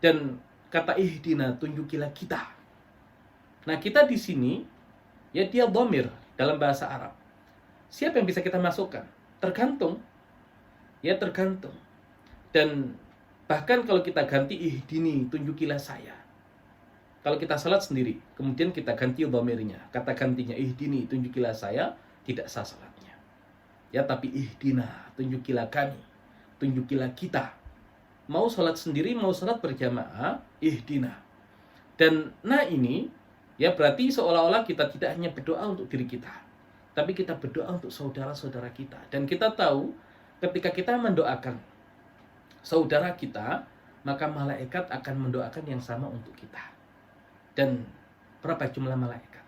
Dan kata ihdina, tunjukilah kita. Nah, kita di sini ya dia dhamir dalam bahasa Arab. Siapa yang bisa kita masukkan? Tergantung. Ya tergantung. Dan bahkan kalau kita ganti ihdini, tunjukilah saya. Kalau kita salat sendiri, kemudian kita ganti dhamirnya, kata gantinya ihdini, tunjukilah saya, tidak sah salatnya. Ya, tapi ihdina, tunjukilah kami, tunjukilah kita. Mau salat sendiri, mau salat berjamaah, ihdina. Dan nah ini, ya berarti seolah-olah kita tidak hanya berdoa untuk diri kita, tapi kita berdoa untuk saudara-saudara kita. Dan kita tahu, ketika kita mendoakan saudara kita, maka malaikat akan mendoakan yang sama untuk kita. Dan berapa jumlah malaikat?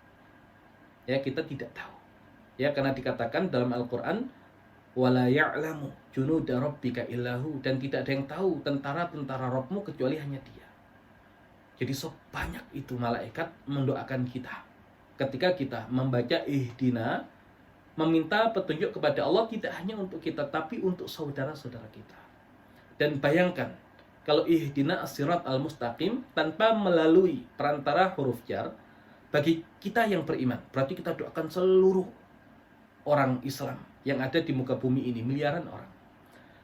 Ya, kita tidak tahu. Ya, karena dikatakan dalam Al-Qur'an, wala ya'lamu junuda rabbika illahu, dan tidak ada yang tahu tentara-tentara Rabbmu kecuali hanya Dia. Jadi sebanyak itu malaikat mendoakan kita. Ketika kita membaca ihdina, meminta petunjuk kepada Allah tidak hanya untuk kita, tapi untuk saudara-saudara kita. Dan bayangkan, kalau ihdina as-sirat al-mustaqim tanpa melalui perantara huruf jar, bagi kita yang beriman, berarti kita doakan seluruh orang Islam yang ada di muka bumi ini, miliaran orang.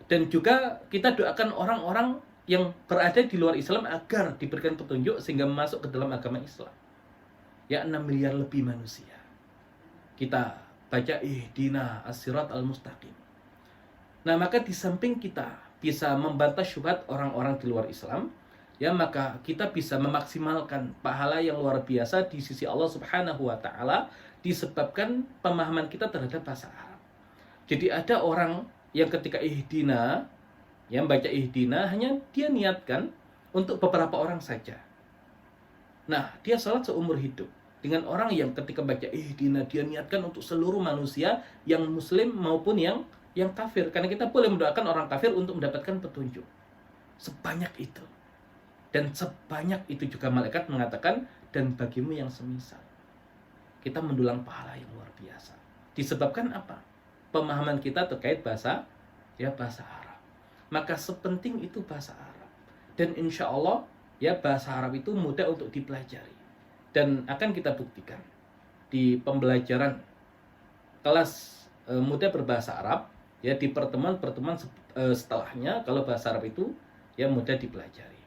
Dan juga kita doakan orang-orang yang berada di luar Islam agar diberikan petunjuk sehingga masuk ke dalam agama Islam. Ya, 6 miliar lebih manusia. Kita baca ihdina as-sirat al-mustaqim. Nah, maka di samping kita bisa membantah syubhat orang-orang di luar Islam, ya maka kita bisa memaksimalkan pahala yang luar biasa di sisi Allah Subhanahu wa taala disebabkan pemahaman kita terhadap bahasa Arab. Jadi ada orang yang ketika ihdina, yang baca ihdina hanya dia niatkan untuk beberapa orang saja. Nah, dia salat seumur hidup. Dengan orang yang ketika baca ihdina dia niatkan untuk seluruh manusia yang muslim maupun yang kafir, karena kita boleh mendoakan orang kafir untuk mendapatkan petunjuk. Sebanyak itu. Dan sebanyak itu juga malaikat mengatakan, dan bagimu yang semisal. Kita mendulang pahala yang luar biasa. Disebabkan apa? Pemahaman kita terkait bahasa Arab. Maka sepenting itu bahasa Arab. Dan insya Allah ya bahasa Arab itu mudah untuk dipelajari. Dan akan kita buktikan di pembelajaran kelas mudah berbahasa Arab, ya di pertemuan setelahnya, kalau bahasa Arab itu ya mudah dipelajari.